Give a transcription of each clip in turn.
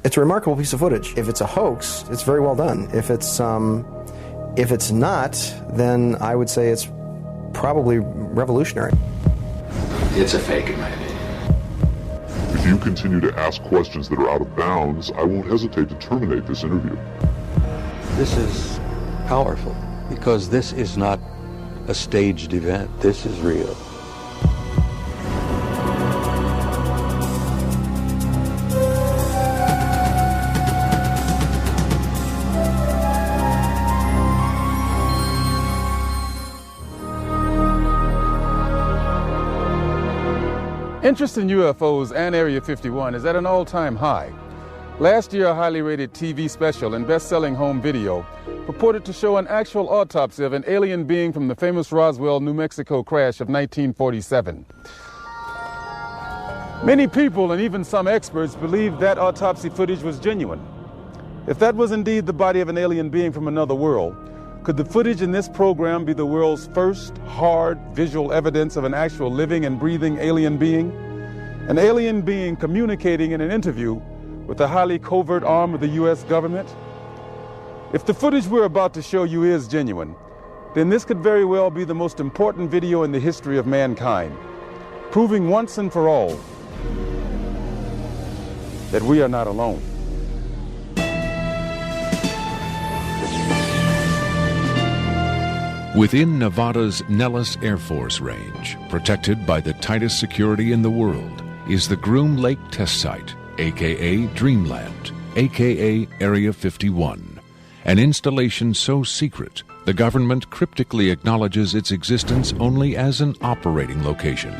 It's a remarkable piece of footage. If it's a hoax, it's very well done. If it's not, then I would say it's probably revolutionary. It's a fake, in my opinion. If you continue to ask questions that are out of bounds, I won't hesitate to terminate this interview. This is powerful because this is not a staged event. This is real. Interest in UFOs and Area 51 is at an all-time high. Last year, a highly rated TV special and best-selling home video purported to show an actual autopsy of an alien being from the famous Roswell, New Mexico crash of 1947. Many people and even some experts believed that autopsy footage was genuine. If that was indeed the body of an alien being from another world, could the footage in this program be the world's first hard visual evidence of an actual living and breathing alien being? An alien being communicating in an interview with a highly covert arm of the U.S. government? If the footage we're about to show you is genuine, then this could very well be the most important video in the history of mankind, proving once and for all that we are not alone. Within Nevada's Nellis Air Force Range, protected by the tightest security in the world, is the Groom Lake Test Site, a.k.a. Dreamland, a.k.a. Area 51, an installation so secret the government cryptically acknowledges its existence only as an operating location.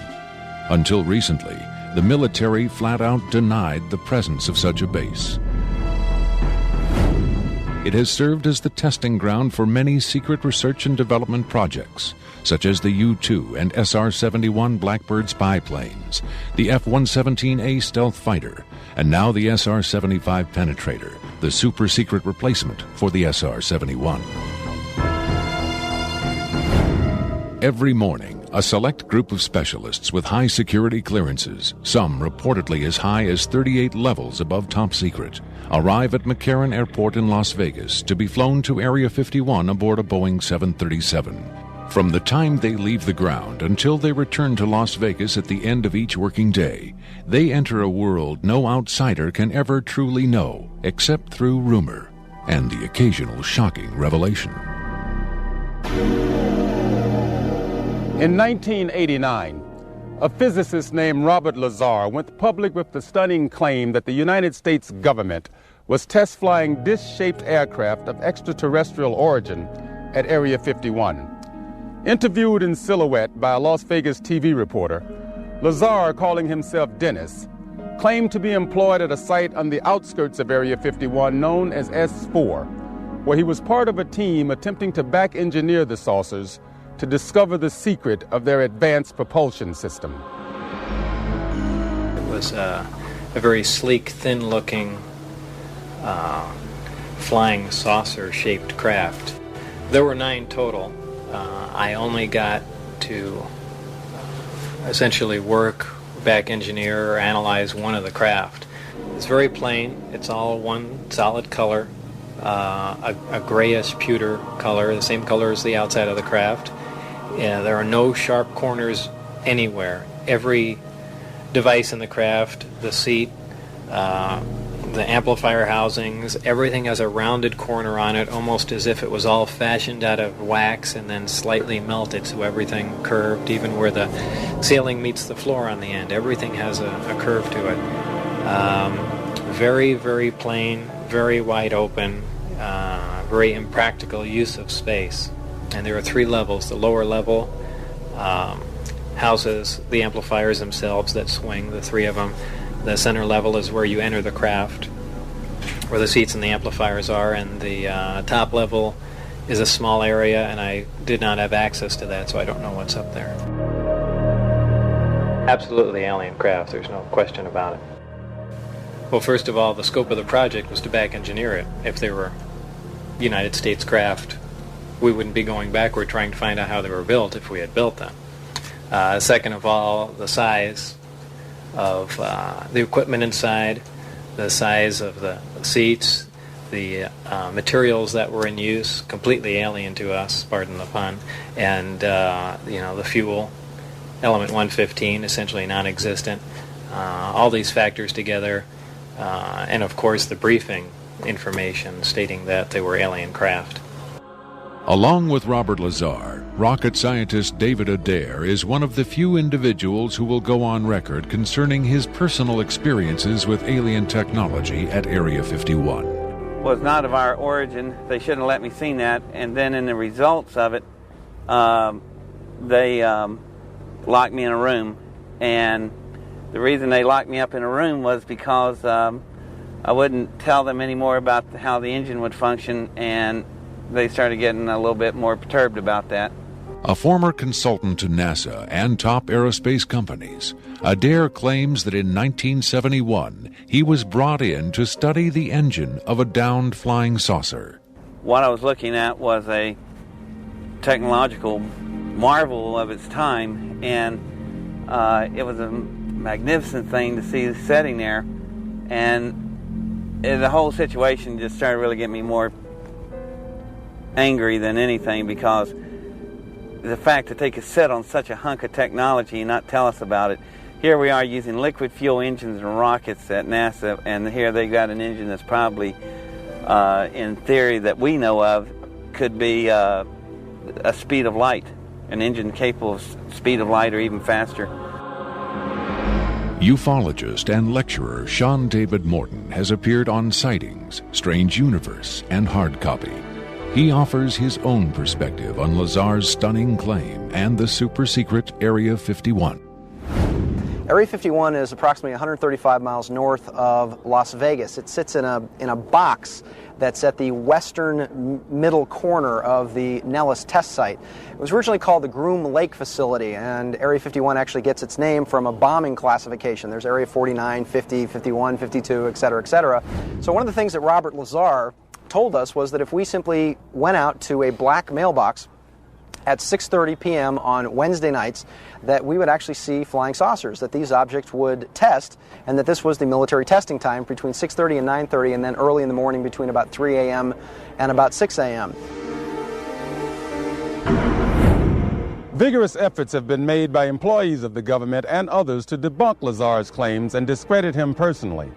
Until recently, the military flat out denied the presence of such a base. It has served as the testing ground for many secret research and development projects, such as the U-2 and SR-71 Blackbird spy planes, the F-117A stealth fighter, and now the SR-75 penetrator, the super-secret replacement for the SR-71. Every morning, a select group of specialists with high security clearances, some reportedly as high as 38 levels above top secret, arrive at McCarran Airport in Las Vegas to be flown to Area 51 aboard a Boeing 737. From the time they leave the ground until they return to Las Vegas at the end of each working day, they enter a world no outsider can ever truly know, except through rumor and the occasional shocking revelation. In 1989, a physicist named Robert Lazar went public with the stunning claim that the United States government was test flying disc-shaped aircraft of extraterrestrial origin at Area 51. Interviewed in silhouette by a Las Vegas TV reporter, Lazar, calling himself Dennis, claimed to be employed at a site on the outskirts of Area 51 known as S4, where he was part of a team attempting to back-engineer the saucers to discover the secret of their advanced propulsion system. It was a very sleek, thin-looking, flying saucer-shaped craft. There were 9 total. I only got to essentially work, back engineer, or analyze one of the craft. It's very plain. It's all one solid color, a grayish pewter color, the same color as the outside of the craft. There are no sharp corners anywhere. Every device in the craft, the seat, the amplifier housings, everything has a rounded corner on it, almost as if it was all fashioned out of wax and then slightly melted, so everything curved, even where the ceiling meets the floor on the end. Everything has a curve to it. Very, very plain, very wide open, very impractical use of space. And there are 3 levels. The lower level houses the amplifiers themselves that swing, the 3 of them. The center level is where you enter the craft, where the seats and the amplifiers are, and the top level is a small area, and I did not have access to that, so I don't know what's up there. Absolutely alien craft, there's no question about it. Well, first of all, the scope of the project was to back engineer it. If they were United States craft, we wouldn't be going backward trying to find out how they were built if we had built them. Second of all, the size of the equipment inside, the size of the seats, the materials that were in use, completely alien to us, pardon the pun, and the fuel, element 115, essentially non-existent. All these factors together, and of course the briefing information stating that they were alien craft. Along with Robert Lazar, rocket scientist David Adair is one of the few individuals who will go on record concerning his personal experiences with alien technology at Area 51. Was not of our origin. They shouldn't have let me see that. And then in the results of it, they locked me in a room. And the reason they locked me up in a room was because I wouldn't tell them any more about how the engine would function, and they started getting a little bit more perturbed about that. A former consultant to NASA and top aerospace companies, Adair claims that in 1971 he was brought in to study the engine of a downed flying saucer. What I was looking at was a technological marvel of its time, and it was a magnificent thing to see sitting there, and the whole situation just started really getting me more angry than anything, because the fact that they could sit on such a hunk of technology and not tell us about it. Here we are using liquid fuel engines and rockets at NASA, and here they got an engine that's probably, in theory that we know of, could be a speed of light, an engine capable of speed of light or even faster. Ufologist and lecturer Sean David Morton has appeared on Sightings, Strange Universe, and Hard Copy. He offers his own perspective on Lazar's stunning claim and the super-secret Area 51. Area 51 is approximately 135 miles north of Las Vegas. It sits in a box that's at the western middle corner of the Nellis test site. It was originally called the Groom Lake Facility, and Area 51 actually gets its name from a bombing classification. There's Area 49, 50, 51, 52, et cetera, et cetera. So one of the things that Robert Lazar told us was that if we simply went out to a black mailbox at 6:30 p.m. on Wednesday nights, that we would actually see flying saucers, that these objects would test, and that this was the military testing time between 6:30 and 9:30, and then early in the morning between about 3 a.m. and about 6 a.m. Vigorous efforts have been made by employees of the government and others to debunk Lazar's claims and discredit him personally.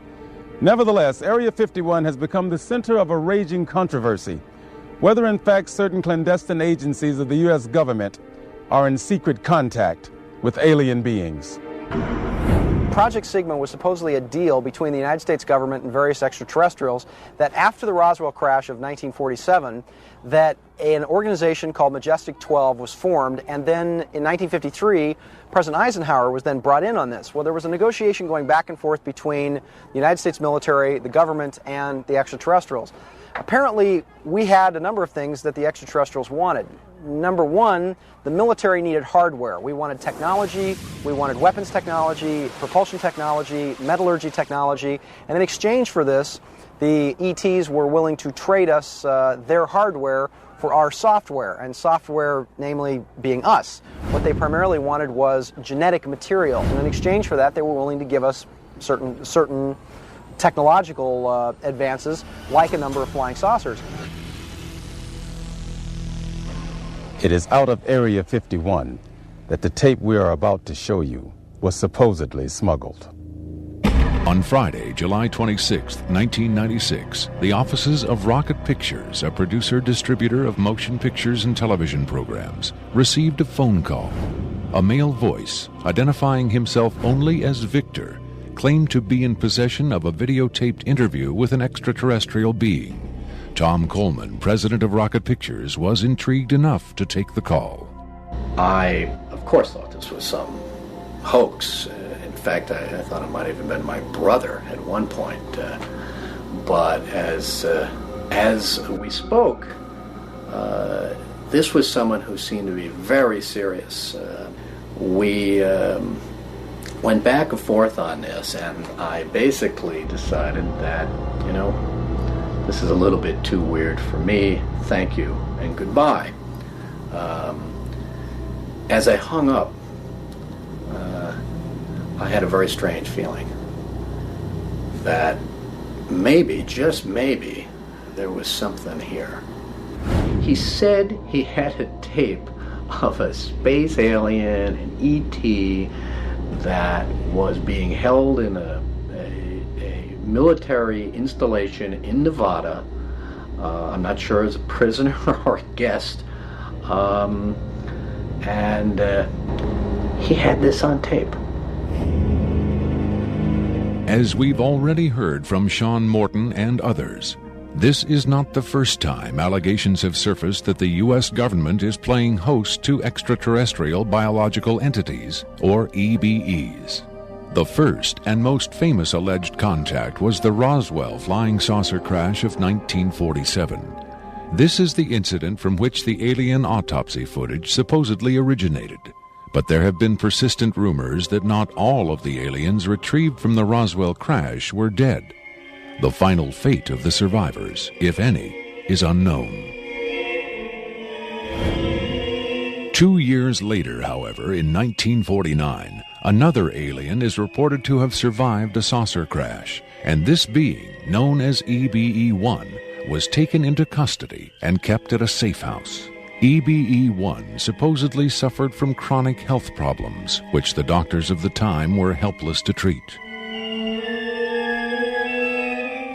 Nevertheless, Area 51 has become the center of a raging controversy, whether in fact certain clandestine agencies of the U.S. government are in secret contact with alien beings. Project Sigma was supposedly a deal between the United States government and various extraterrestrials that after the Roswell crash of 1947, that an organization called Majestic 12 was formed, and then in 1953, President Eisenhower was then brought in on this. Well, there was a negotiation going back and forth between the United States military, the government, and the extraterrestrials. Apparently, we had a number of things that the extraterrestrials wanted. Number one, the military needed hardware. We wanted technology, we wanted weapons technology, propulsion technology, metallurgy technology, and in exchange for this, the ETs were willing to trade us their hardware for our software, and software namely being us. What they primarily wanted was genetic material, and in exchange for that, they were willing to give us certain technological advances, like a number of flying saucers. It is out of Area 51 that the tape we are about to show you was supposedly smuggled. On Friday, July 26, 1996, the offices of Rocket Pictures, a producer-distributor of motion pictures and television programs, received a phone call. A male voice, identifying himself only as Victor, claimed to be in possession of a videotaped interview with an extraterrestrial being. Tom Coleman, president of Rocket Pictures, was intrigued enough to take the call. I, of course, thought this was some hoax. In fact, I thought it might have even been my brother at one point. But as we spoke, this was someone who seemed to be very serious. We went back and forth on this, and I basically decided that, this is a little bit too weird for me. Thank you and goodbye. As I hung up, I had a very strange feeling that maybe, just maybe, there was something here. He said he had a tape of a space alien, an ET, that was being held in a military installation in Nevada. I'm not sure as a prisoner or a guest. And he had this on tape. As we've already heard from Sean Morton and others, this is not the first time allegations have surfaced that the U.S. government is playing host to extraterrestrial biological entities, or EBEs. The first and most famous alleged contact was the Roswell flying saucer crash of 1947. This is the incident from which the alien autopsy footage supposedly originated. But there have been persistent rumors that not all of the aliens retrieved from the Roswell crash were dead. The final fate of the survivors, if any, is unknown. 2 years later, however, in 1949, another alien is reported to have survived a saucer crash, and this being, known as EBE-1, was taken into custody and kept at a safe house. EBE-1 supposedly suffered from chronic health problems, which the doctors of the time were helpless to treat.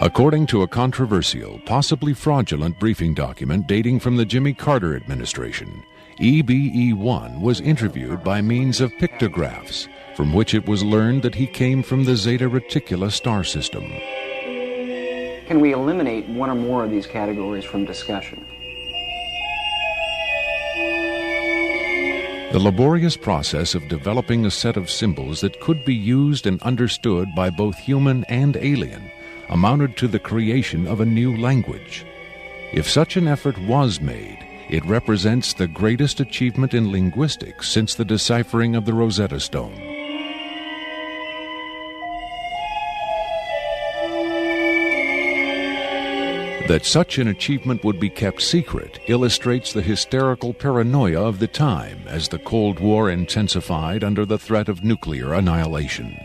According to a controversial, possibly fraudulent briefing document dating from the Jimmy Carter administration, EBE-1 was interviewed by means of pictographs, from which it was learned that he came from the Zeta Reticuli star system. Can we eliminate one or more of these categories from discussion? The laborious process of developing a set of symbols that could be used and understood by both human and alien amounted to the creation of a new language. If such an effort was made, it represents the greatest achievement in linguistics since the deciphering of the Rosetta Stone. That such an achievement would be kept secret illustrates the hysterical paranoia of the time as the Cold War intensified under the threat of nuclear annihilation.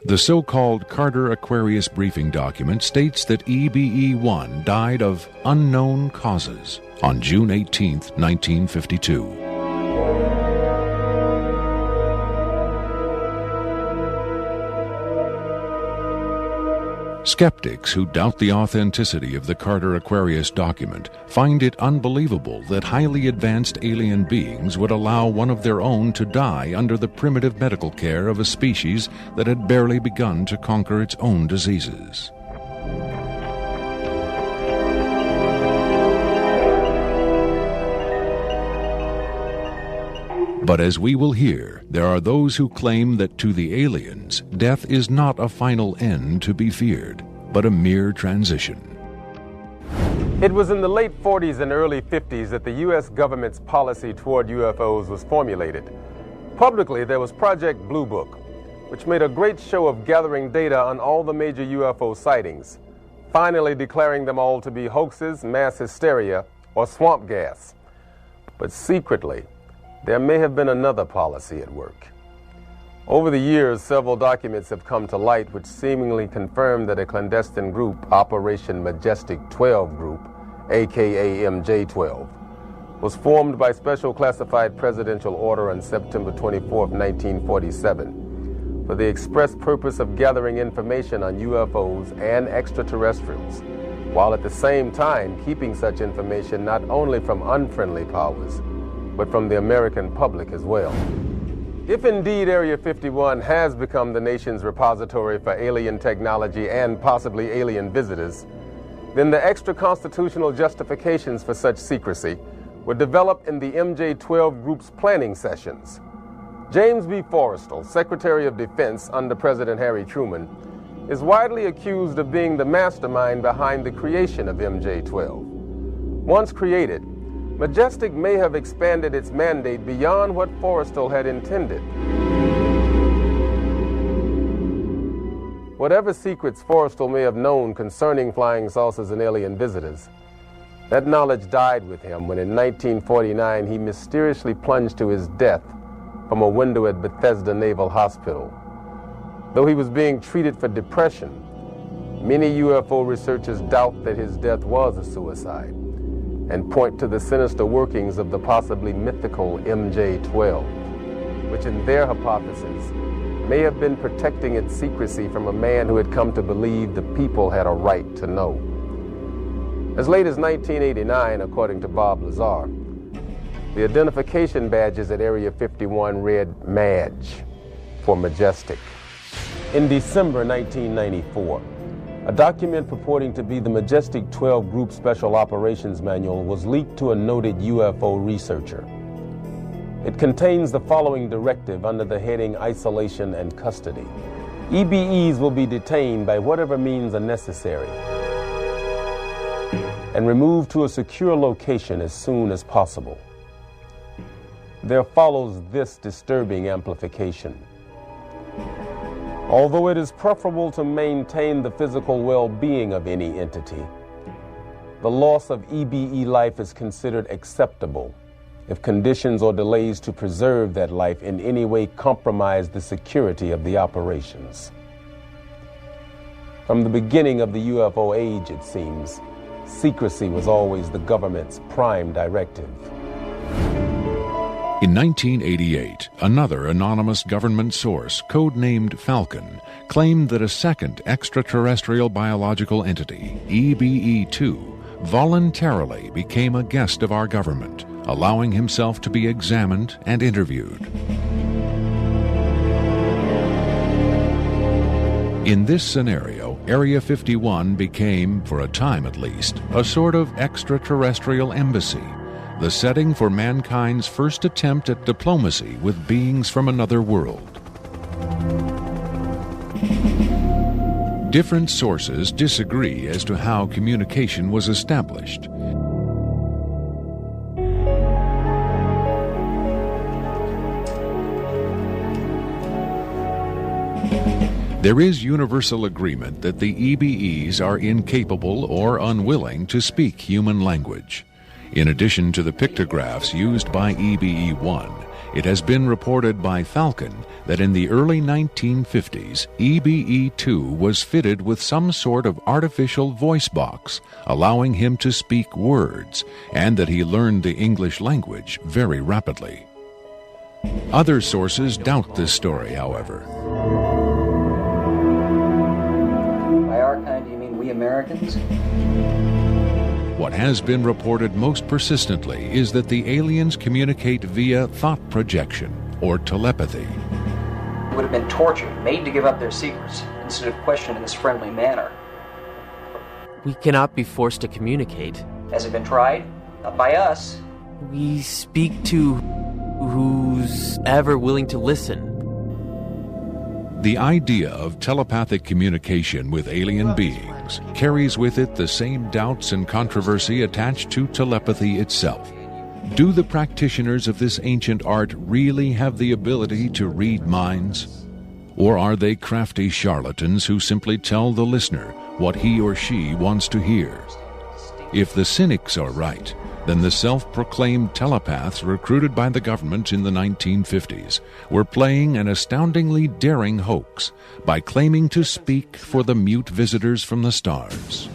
The so-called Carter-Aquarius briefing document states that EBE-1 died of unknown causes on June 18, 1952. Skeptics who doubt the authenticity of the Carter-Aquarius document find it unbelievable that highly advanced alien beings would allow one of their own to die under the primitive medical care of a species that had barely begun to conquer its own diseases. But as we will hear, there are those who claim that to the aliens, death is not a final end to be feared, but a mere transition. It was in the late 40s and early 50s that the U.S. government's policy toward UFOs was formulated. Publicly, there was Project Blue Book, which made a great show of gathering data on all the major UFO sightings, finally declaring them all to be hoaxes, mass hysteria, or swamp gas. But secretly, there may have been another policy at work. Over the years, several documents have come to light which seemingly confirm that a clandestine group, Operation Majestic 12 Group, aka MJ-12, was formed by special classified presidential order on September 24, 1947, for the express purpose of gathering information on UFOs and extraterrestrials, while at the same time keeping such information not only from unfriendly powers, but from the American public as well. If indeed Area 51 has become the nation's repository for alien technology and possibly alien visitors, then the extra-constitutional justifications for such secrecy were developed in the MJ-12 Group's planning sessions. James B. Forrestal, Secretary of Defense under President Harry Truman, is widely accused of being the mastermind behind the creation of MJ-12. Once created, Majestic may have expanded its mandate beyond what Forrestal had intended. Whatever secrets Forrestal may have known concerning flying saucers and alien visitors, that knowledge died with him when in 1949 he mysteriously plunged to his death from a window at Bethesda Naval Hospital. Though he was being treated for depression, many UFO researchers doubt that his death was a suicide and point to the sinister workings of the possibly mythical MJ-12, which in their hypothesis may have been protecting its secrecy from a man who had come to believe the people had a right to know. As late as 1989, according to Bob Lazar, the identification badges at Area 51 read MAJ for Majestic. In December 1994, a document purporting to be the Majestic 12 Group Special Operations Manual was leaked to a noted UFO researcher. It contains the following directive under the heading Isolation and Custody. EBEs will be detained by whatever means are necessary and removed to a secure location as soon as possible. There follows this disturbing amplification. Although it is preferable to maintain the physical well-being of any entity, the loss of EBE life is considered acceptable if conditions or delays to preserve that life in any way compromise the security of the operations. From the beginning of the UFO age, it seems, secrecy was always the government's prime directive. In 1988, another anonymous government source, codenamed Falcon, claimed that a second extraterrestrial biological entity, EBE-2, voluntarily became a guest of our government, allowing himself to be examined and interviewed. In this scenario, Area 51 became, for a time at least, a sort of extraterrestrial embassy, the setting for mankind's first attempt at diplomacy with beings from another world. Different sources disagree as to how communication was established. There is universal agreement that the EBEs are incapable or unwilling to speak human language. In addition to the pictographs used by EBE-1, it has been reported by Falcon that in the early 1950s, EBE-2 was fitted with some sort of artificial voice box, allowing him to speak words, and that he learned the English language very rapidly. Other sources doubt this story, however. By our kind, do you mean we Americans? What has been reported most persistently is that the aliens communicate via thought projection, or telepathy. They would have been tortured, made to give up their secrets, instead of questioned in this friendly manner. We cannot be forced to communicate. Has it been tried? Not by us. We speak to who's ever willing to listen. The idea of telepathic communication with alien beings carries with it the same doubts and controversy attached to telepathy itself. Do the practitioners of this ancient art really have the ability to read minds? Or are they crafty charlatans who simply tell the listener what he or she wants to hear? If the cynics are right, then the self-proclaimed telepaths recruited by the government in the 1950s were playing an astoundingly daring hoax by claiming to speak for the mute visitors from the stars.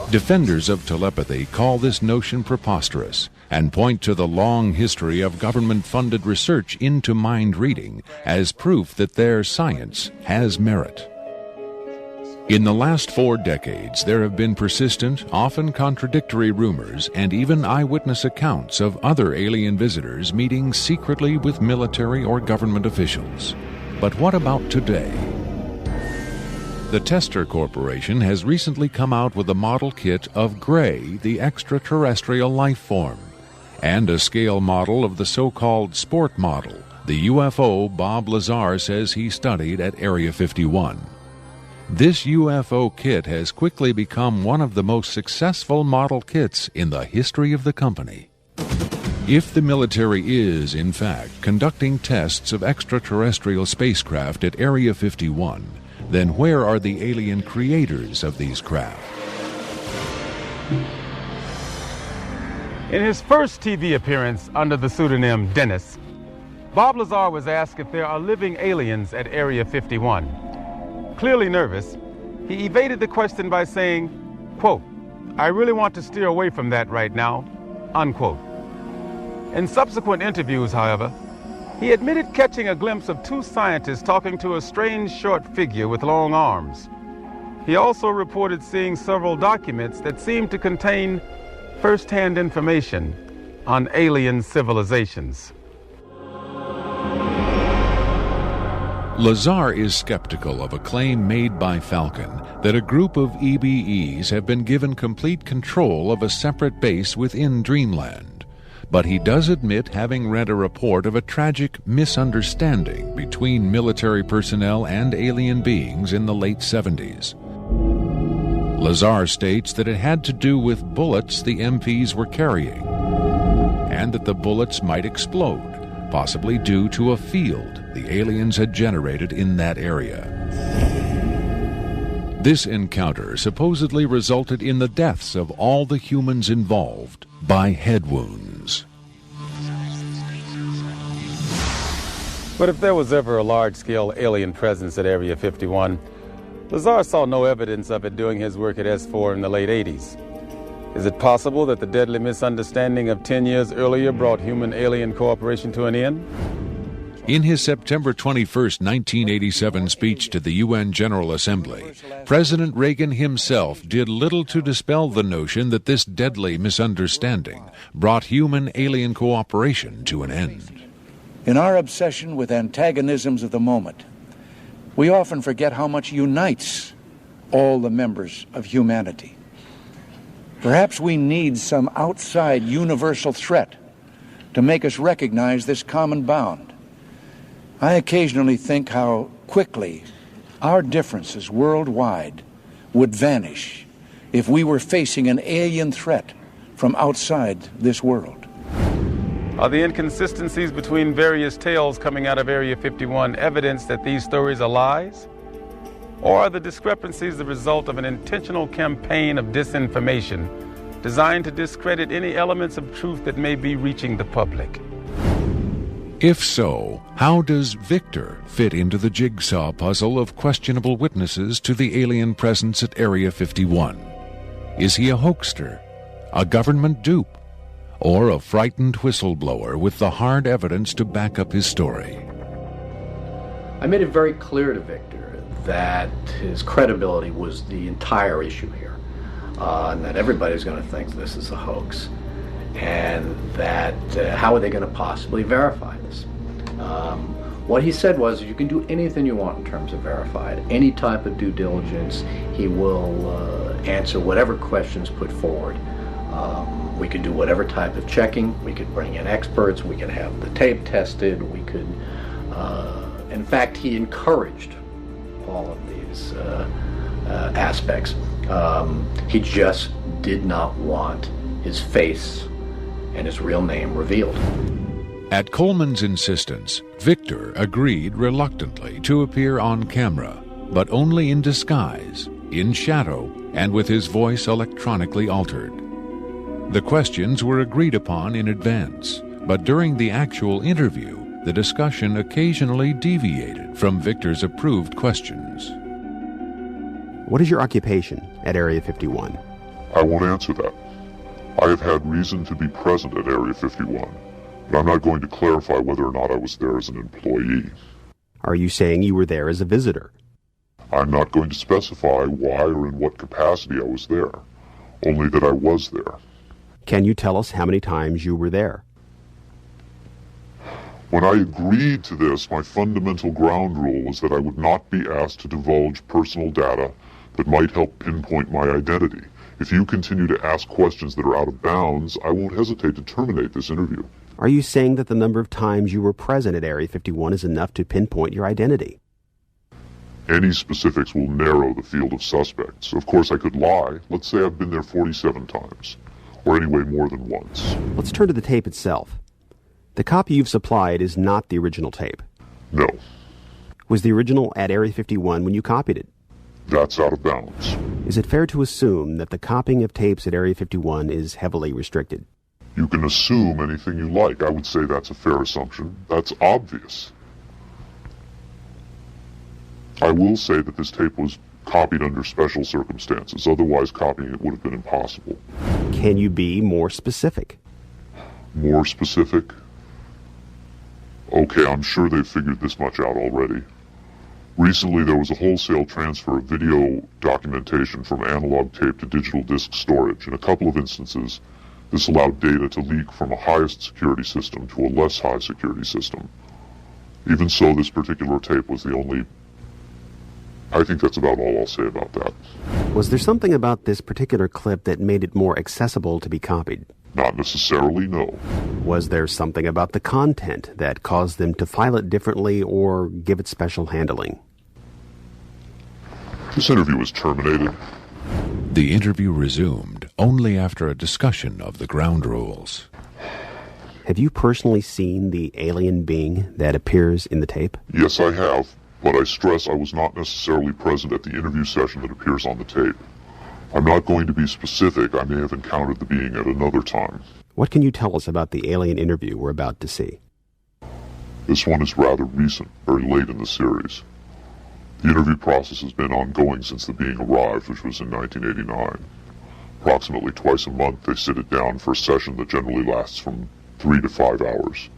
Defenders of telepathy call this notion preposterous and point to the long history of government-funded research into mind reading as proof that their science has merit. In the last 4 decades, there have been persistent, often contradictory rumors and even eyewitness accounts of other alien visitors meeting secretly with military or government officials. But what about today? The Tester Corporation has recently come out with a model kit of Gris, the extraterrestrial life form, and a scale model of the so-called sport model, the UFO Bob Lazar says he studied at Area 51. This UFO kit has quickly become one of the most successful model kits in the history of the company. If the military is, in fact, conducting tests of extraterrestrial spacecraft at Area 51, then where are the alien creators of these craft? In his first TV appearance under the pseudonym Dennis, Bob Lazar was asked if there are living aliens at Area 51. Clearly nervous, he evaded the question by saying, quote, "I really want to steer away from that right now," unquote. In subsequent interviews, however, he admitted catching a glimpse of two scientists talking to a strange short figure with long arms. He also reported seeing several documents that seemed to contain first-hand information on alien civilizations. Lazar is skeptical of a claim made by Falcon that a group of EBEs have been given complete control of a separate base within Dreamland. But he does admit having read a report of a tragic misunderstanding between military personnel and alien beings in the late 70s. Lazar states that it had to do with bullets the MPs were carrying, and that the bullets might explode, possibly due to a field the aliens had generated in that area. This encounter supposedly resulted in the deaths of all the humans involved by head wounds. But if there was ever a large-scale alien presence at Area 51, Lazar saw no evidence of it during his work at S4 in the late 80s. Is it possible that the deadly misunderstanding of 10 years earlier brought human-alien cooperation to an end? In his September 21, 1987 speech to the UN General Assembly, President Reagan himself did little to dispel the notion that this deadly misunderstanding brought human-alien cooperation to an end. In our obsession with antagonisms of the moment, we often forget how much unites all the members of humanity. Perhaps we need some outside universal threat to make us recognize this common bound. I occasionally think how quickly our differences worldwide would vanish if we were facing an alien threat from outside this world. Are the inconsistencies between various tales coming out of Area 51 evidence that these stories are lies? Or are the discrepancies the result of an intentional campaign of disinformation designed to discredit any elements of truth that may be reaching the public? If so, how does Victor fit into the jigsaw puzzle of questionable witnesses to the alien presence at Area 51? Is he a hoaxer, a government dupe, or a frightened whistleblower with the hard evidence to back up his story? I made it very clear to Victor that his credibility was the entire issue here, and that everybody's going to think this is a hoax, and that how are they going to possibly verify this? What he said was, you can do anything you want in terms of verified, any type of due diligence. He will answer whatever questions put forward. We could do whatever type of checking. We could bring in experts. We could have the tape tested. We could, in fact, he encouraged all of these aspects. He just did not want his face and his real name revealed. At Coleman's insistence, Victor agreed reluctantly to appear on camera, but only in disguise, in shadow, and with his voice electronically altered. The questions were agreed upon in advance, but during the actual interview, the discussion occasionally deviated from Victor's approved questions. What is your occupation at Area 51? I won't answer that. I have had reason to be present at Area 51, but I'm not going to clarify whether or not I was there as an employee. Are you saying you were there as a visitor? I'm not going to specify why or in what capacity I was there, only that I was there. Can you tell us how many times you were there? When I agreed to this, my fundamental ground rule was that I would not be asked to divulge personal data that might help pinpoint my identity. If you continue to ask questions that are out of bounds, I won't hesitate to terminate this interview. Are you saying that the number of times you were present at Area 51 is enough to pinpoint your identity? Any specifics will narrow the field of suspects. Of course, I could lie. Let's say I've been there 47 times, or anyway more than once. Let's turn to the tape itself. The copy you've supplied is not the original tape. No. Was the original at Area 51 when you copied it? That's out of bounds. Is it fair to assume that the copying of tapes at Area 51 is heavily restricted? You can assume anything you like. I would say that's a fair assumption. That's obvious. I will say that this tape was copied under special circumstances. Otherwise, copying it would have been impossible. Can you be more specific? More specific? Okay, I'm sure they've figured this much out already. Recently, there was a wholesale transfer of video documentation from analog tape to digital disk storage. In a couple of instances, this allowed data to leak from a highest security system to a less high security system. Even so, this particular tape was the only... I think that's about all I'll say about that. Was there something about this particular clip that made it more accessible to be copied? Not necessarily, no. Was there something about the content that caused them to file it differently or give it special handling? This interview was terminated. The interview resumed only after a discussion of the ground rules. Have you personally seen the alien being that appears in the tape? Yes, I have, but I stress I was not necessarily present at the interview session that appears on the tape. I'm not going to be specific. I may have encountered the being at another time. What can you tell us about the alien interview we're about to see? This one is rather recent, very late in the series. The interview process has been ongoing since the being arrived, which was in 1989. Approximately twice a month, they sit it down for a session that generally lasts from 3 to 5 hours.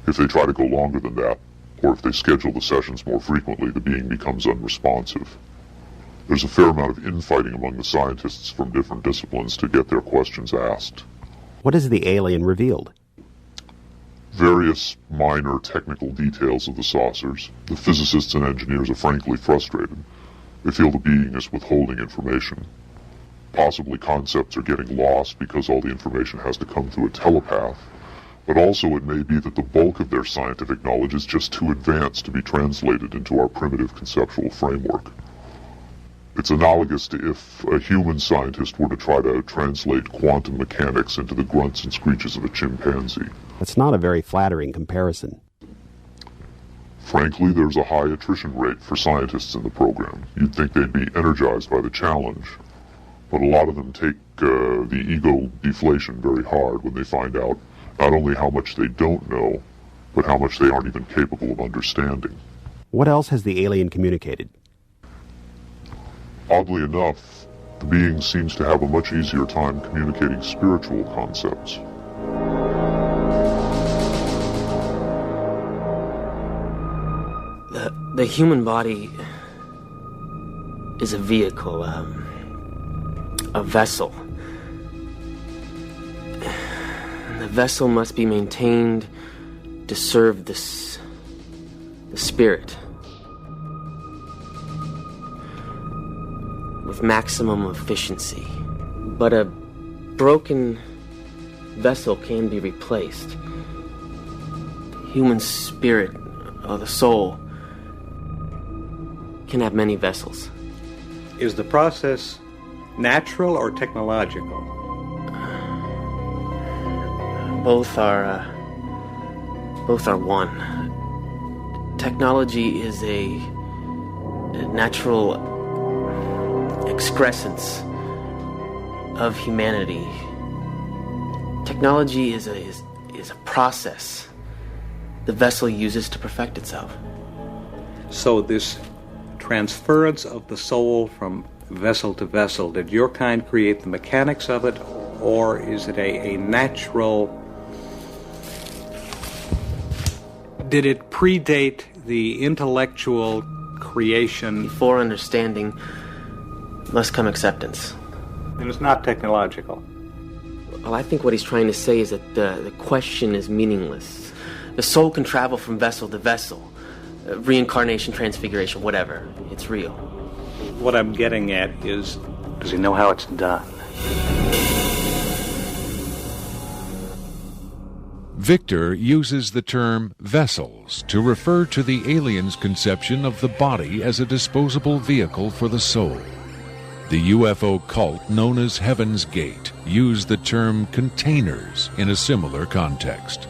If they try to go longer than that, or if they schedule the sessions more frequently, the being becomes unresponsive. There's a fair amount of infighting among the scientists from different disciplines to get their questions asked. What has the alien revealed? Various minor technical details of the saucers. The physicists and engineers are frankly frustrated. They feel the being is withholding information. Possibly concepts are getting lost because all the information has to come through a telepath. But also it may be that the bulk of their scientific knowledge is just too advanced to be translated into our primitive conceptual framework. It's analogous to if a human scientist were to try to translate quantum mechanics into the grunts and screeches of a chimpanzee. That's not a very flattering comparison. Frankly, there's a high attrition rate for scientists in the program. You'd think they'd be energized by the challenge, but a lot of them take the ego deflation very hard when they find out not only how much they don't know, but how much they aren't even capable of understanding. What else has the alien communicated? Oddly enough, the being seems to have a much easier time communicating spiritual concepts. The human body is a vehicle, a vessel. The vessel must be maintained to serve the spirit with maximum efficiency. But a broken vessel can be replaced. The human spirit, or the soul, can have many vessels. Is the process natural or technological? Both are one. Technology is a natural excrescence of humanity. Technology is a process the vessel uses to perfect itself. So this transference of the soul from vessel to vessel, did your kind create the mechanics of it, or is it a natural... Did it predate the intellectual creation? Before understanding must come acceptance. And it's not technological. Well, I think what he's trying to say is that the question is meaningless. The soul can travel from vessel to vessel. Reincarnation, transfiguration, whatever. It's real. What I'm getting at is, does he know how it's done? Victor uses the term vessels to refer to the alien's conception of the body as a disposable vehicle for the soul. The UFO cult known as Heaven's Gate used the term containers in a similar context.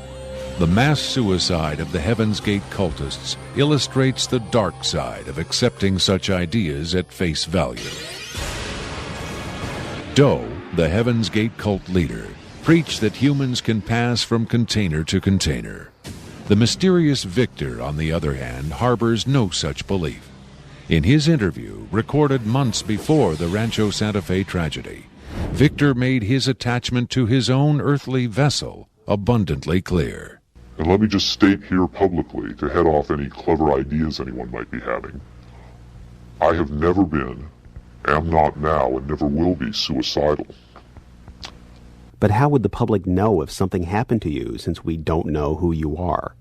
The mass suicide of the Heaven's Gate cultists illustrates the dark side of accepting such ideas at face value. Doe, the Heaven's Gate cult leader, preach that humans can pass from container to container. The mysterious Victor, on the other hand, harbors no such belief. In his interview, recorded months before the Rancho Santa Fe tragedy, Victor made his attachment to his own earthly vessel abundantly clear. And let me just state here publicly, to head off any clever ideas anyone might be having, I have never been, am not now, and never will be suicidal. But how would the public know if something happened to you, since we don't know who you are?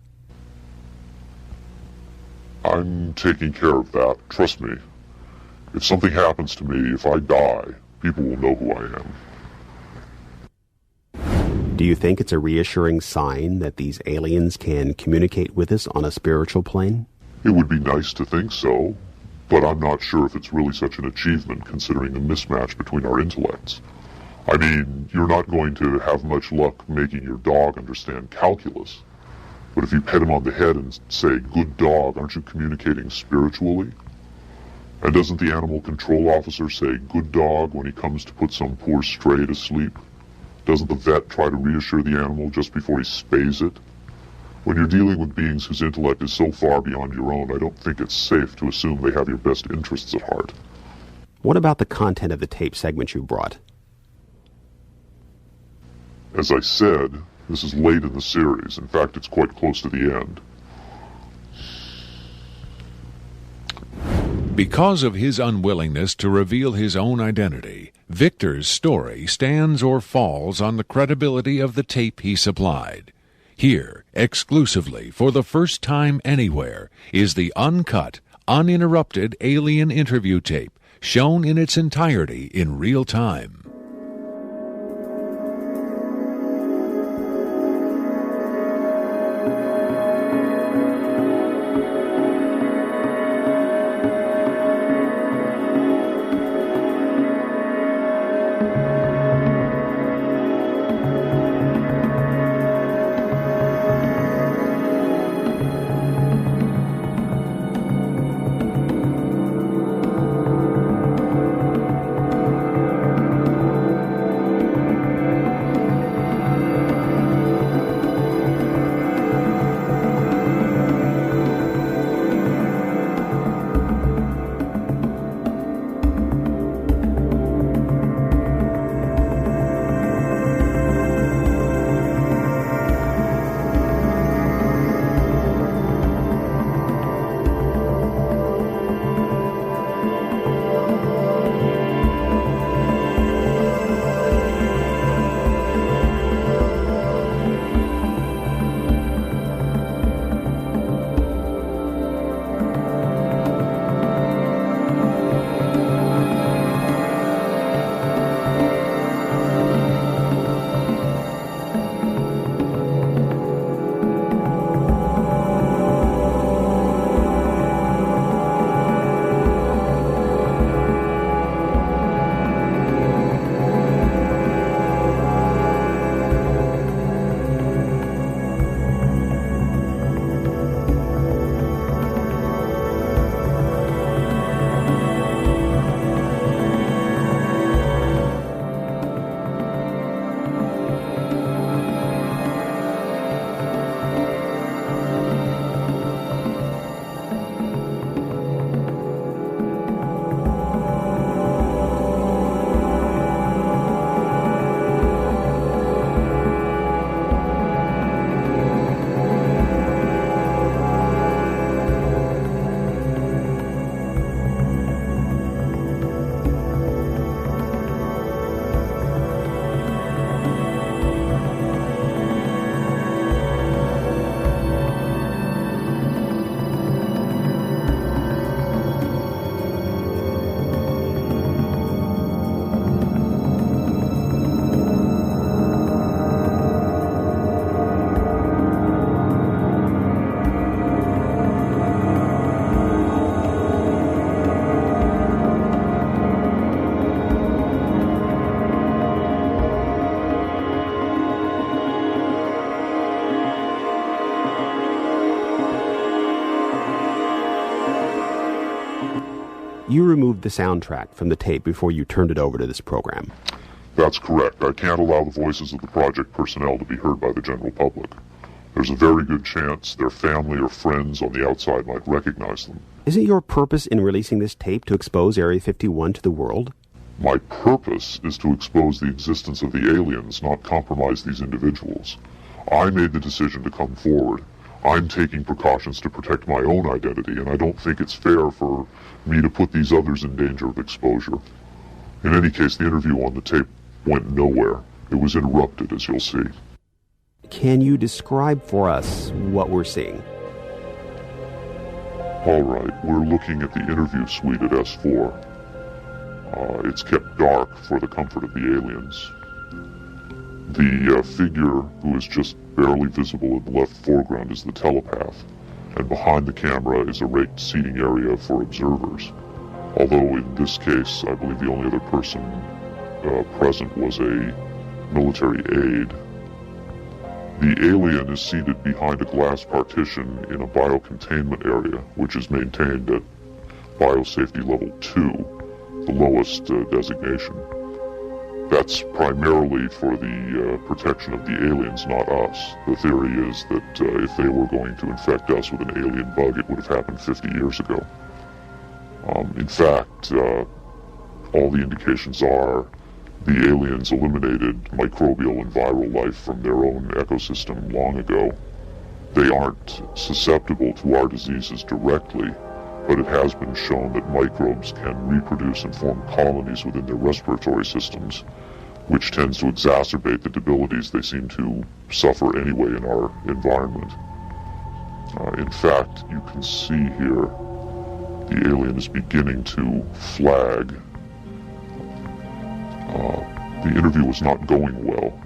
I'm taking care of that, trust me. If something happens to me, if I die, people will know who I am. Do you think it's a reassuring sign that these aliens can communicate with us on a spiritual plane? It would be nice to think so, but I'm not sure if it's really such an achievement considering the mismatch between our intellects. I mean, you're not going to have much luck making your dog understand calculus, but if you pet him on the head and say, "Good dog," aren't you communicating spiritually? And doesn't the animal control officer say, "Good dog," when he comes to put some poor stray to sleep? Doesn't the vet try to reassure the animal just before he spays it? When you're dealing with beings whose intellect is so far beyond your own, I don't think it's safe to assume they have your best interests at heart. What about the content of the tape segment you brought? As I said, this is late in the series. In fact, it's quite close to the end. Because of his unwillingness to reveal his own identity, Victor's story stands or falls on the credibility of the tape he supplied. Here, exclusively, for the first time anywhere, is the uncut, uninterrupted alien interview tape, shown in its entirety in real time. You removed the soundtrack from the tape before you turned it over to this program. That's correct. I can't allow the voices of the project personnel to be heard by the general public. There's a very good chance their family or friends on the outside might recognize them. Isn't your purpose in releasing this tape to expose Area 51 to the world? My purpose is to expose the existence of the aliens, not compromise these individuals. I made the decision to come forward. I'm taking precautions to protect my own identity, and I don't think it's fair for me to put these others in danger of exposure. In any case, the interview on the tape went nowhere. It was interrupted, as you'll see. Can you describe for us what we're seeing? All right, we're looking at the interview suite at S4. It's kept dark for the comfort of the aliens. The figure who is just barely visible in the left foreground is the telepath, and behind the camera is a raked seating area for observers. Although in this case, I believe the only other person present was a military aide. The alien is seated behind a glass partition in a biocontainment area, which is maintained at biosafety level 2, the lowest designation. That's primarily for the protection of the aliens, not us. The theory is that if they were going to infect us with an alien bug, it would have happened 50 years ago. In fact, all the indications are the aliens eliminated microbial and viral life from their own ecosystem long ago. They aren't susceptible to our diseases directly, but it has been shown that microbes can reproduce and form colonies within their respiratory systems, which tends to exacerbate the debilities they seem to suffer anyway in our environment. In fact, you can see here the alien is beginning to flag. The interview was not going well.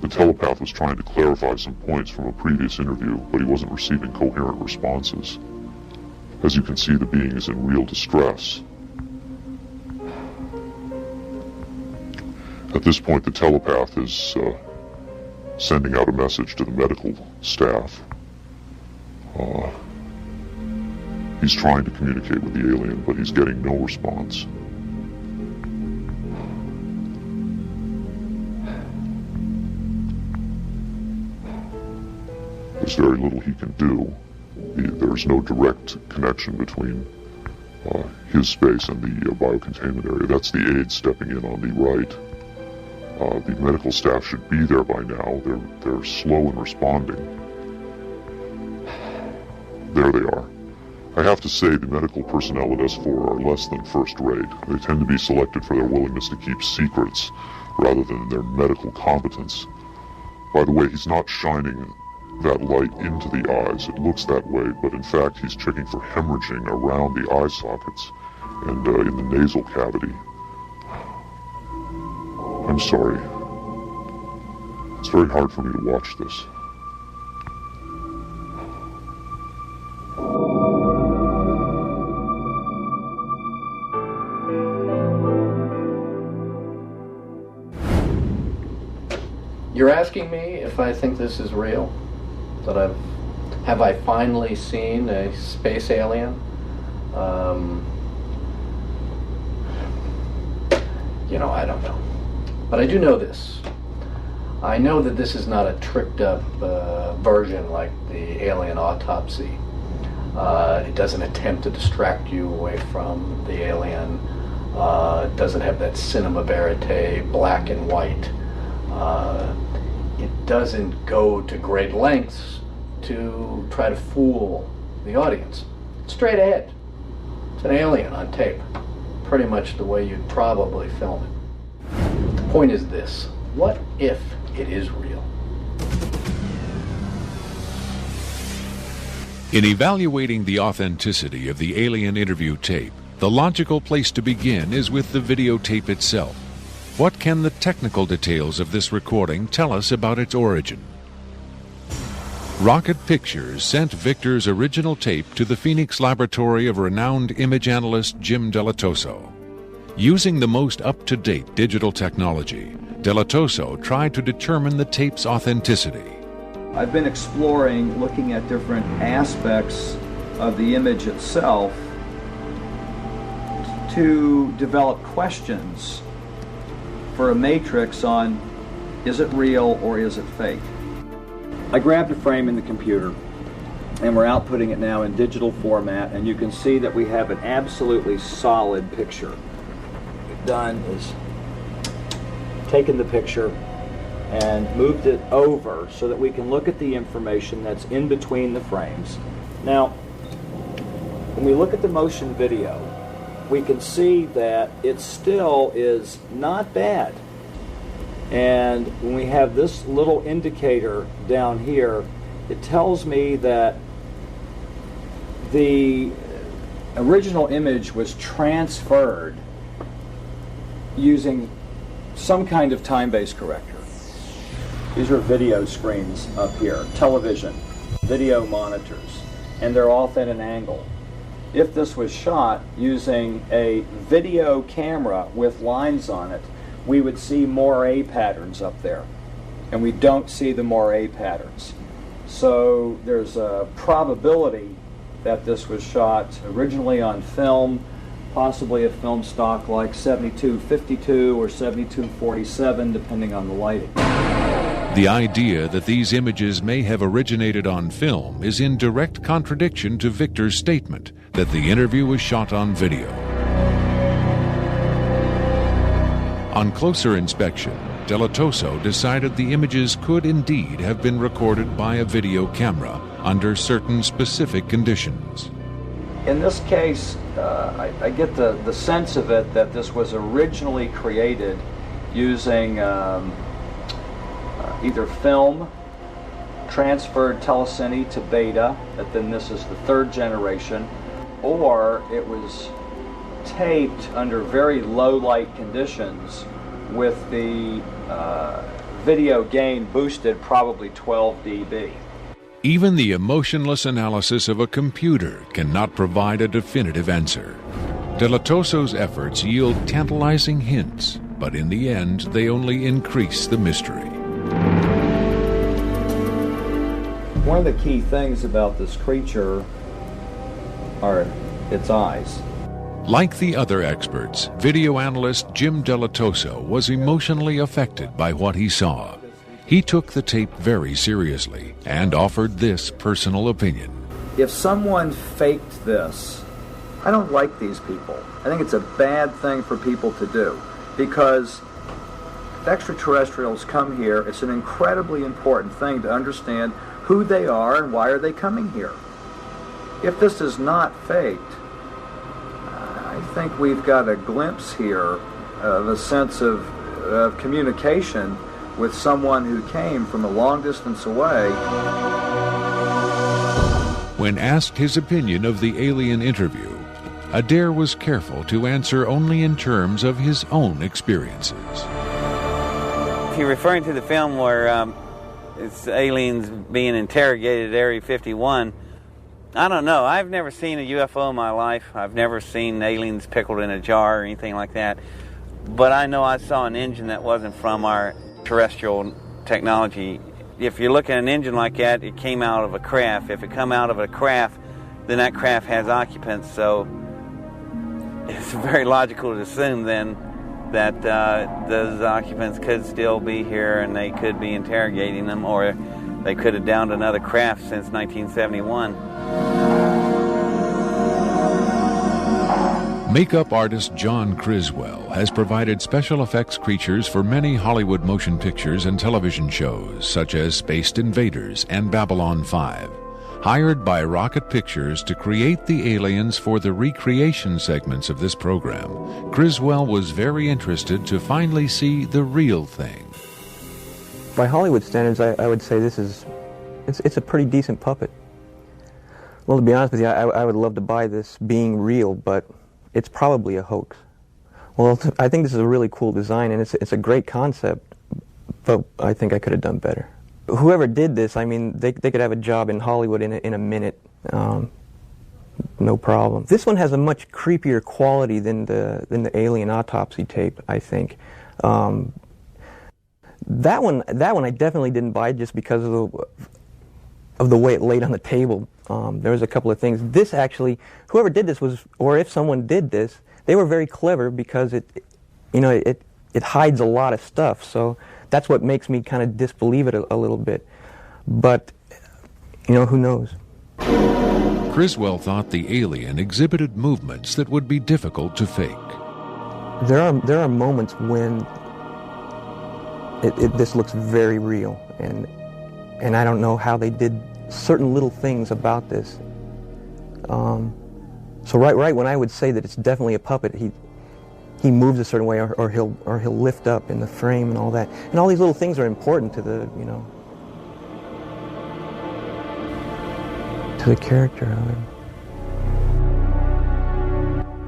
The telepath was trying to clarify some points from a previous interview, but he wasn't receiving coherent responses. As you can see, the being is in real distress. At this point, the telepath is sending out a message to the medical staff. He's trying to communicate with the alien, but he's getting no response. There's very little he can do. There's no direct connection between his space and the biocontainment area. That's the aide stepping in on the right. The medical staff should be there by now. They're slow in responding. There they are. I have to say the medical personnel at S4 are less than first-rate. They tend to be selected for their willingness to keep secrets rather than their medical competence. By the way, he's not shining that light into the eyes. It looks that way, but in fact he's checking for hemorrhaging around the eye sockets and in the nasal cavity. I'm sorry. It's very hard for me to watch this. You're asking me if I think this is real? That have I finally seen a space alien? I don't know. But I do know this. I know that this is not a tricked up version like the alien autopsy. It doesn't attempt to distract you away from the alien. It doesn't have that cinema verite, black and white. It doesn't go to great lengths to try to fool the audience. Straight ahead. It's an alien on tape. Pretty much the way you'd probably film it. The point is this. What if it is real? In evaluating the authenticity of the alien interview tape, the logical place to begin is with the videotape itself. What can the technical details of this recording tell us about its origin? Rocket Pictures sent Victor's original tape to the Phoenix laboratory of renowned image analyst Jim Delatoso. Using the most up-to-date digital technology, Delatoso tried to determine the tape's authenticity. I've been exploring, looking at different aspects of the image itself to develop questions for a matrix on is it real or is it fake. I grabbed a frame in the computer and we're outputting it now in digital format, and you can see that we have an absolutely solid picture. What we've done is taken the picture and moved it over so that we can look at the information that's in between the frames. Now, when we look at the motion video, we can see that it still is not bad. And when we have this little indicator down here, it tells me that the original image was transferred using some kind of time-based corrector. These are video screens up here, television, video monitors, and they're off at an angle. If this was shot using a video camera with lines on it, we would see moire patterns up there, and we don't see the moire patterns. So there's a probability that this was shot originally on film, possibly a film stock like 7252 or 7247, depending on the lighting. The idea that these images may have originated on film is in direct contradiction to Victor's statement that the interview was shot on video. On closer inspection, Delatoso decided the images could indeed have been recorded by a video camera under certain specific conditions. In this case, I get the sense of it that this was originally created using either film, transferred telecine to beta, that then this is the third generation, or it was taped under very low light conditions with the video gain boosted probably 12 dB. Even the emotionless analysis of a computer cannot provide a definitive answer. Delatoso's efforts yield tantalizing hints, but in the end they only increase the mystery. One of the key things about this creature are its eyes. Like the other experts, video analyst Jim Delatoso was emotionally affected by what he saw. He took the tape very seriously and offered this personal opinion. If someone faked this, I don't like these people. I think it's a bad thing for people to do, because if extraterrestrials come here, it's an incredibly important thing to understand who they are and why are they coming here. If this is not faked, I think we've got a glimpse here of a sense of communication with someone who came from a long distance away. When asked his opinion of the alien interview, Adair was careful to answer only in terms of his own experiences. If you're referring to the film where it's aliens being interrogated at Area 51, I don't know. I've never seen a UFO in my life. I've never seen aliens pickled in a jar or anything like that. But I know I saw an engine that wasn't from our terrestrial technology. If you look at an engine like that, it came out of a craft. If it come out of a craft, then that craft has occupants. So it's very logical to assume then that those occupants could still be here and they could be interrogating them, or they could have downed another craft since 1971. Makeup artist John Criswell has provided special effects creatures for many Hollywood motion pictures and television shows, such as Spaced Invaders and Babylon 5. Hired by Rocket Pictures to create the aliens for the recreation segments of this program, Criswell was very interested to finally see the real thing. By Hollywood standards, I would say it's a pretty decent puppet. Well, to be honest with you, I would love to buy this being real, but it's probably a hoax. Well, I think this is a really cool design, and it's a great concept, but I think I could have done better. Whoever did this, I mean, they could have a job in Hollywood in a minute, no problem. This one has a much creepier quality than the alien autopsy tape, I think. That one I definitely didn't buy just because of the way it laid on the table. There was a couple of things. This actually, whoever did this was, or if someone did this, they were very clever because it it hides a lot of stuff. So that's what makes me kind of disbelieve it a little bit. But, you know, who knows? Criswell thought the alien exhibited movements that would be difficult to fake. There are moments when this looks very real, and I don't know how they did certain little things about this. So right when I would say that it's definitely a puppet, he moves a certain way, or he'll lift up in the frame and all that, and all these little things are important to the to the character of it.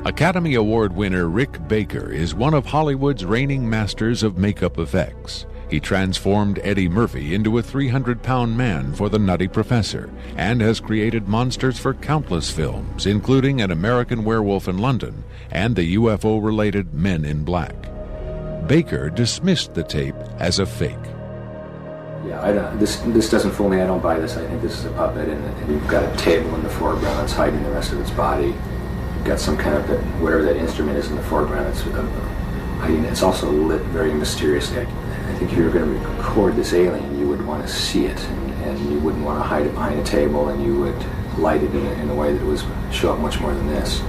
Academy Award winner Rick Baker is one of Hollywood's reigning masters of makeup effects. He transformed Eddie Murphy into a 300-pound man for The Nutty Professor and has created monsters for countless films, including An American Werewolf in London and the UFO-related Men in Black. Baker dismissed the tape as a fake. Yeah, this doesn't fool me. I don't buy this. I think this is a puppet, and you've got a table in the foreground that's hiding the rest of its body. You've got some kind of, whatever that instrument is in the foreground, it's hiding. It's also lit very mysteriously. I think if you were going to record this alien, you would want to see it, and you wouldn't want to hide it behind a table, and you would light it in a way that would show up much more than this.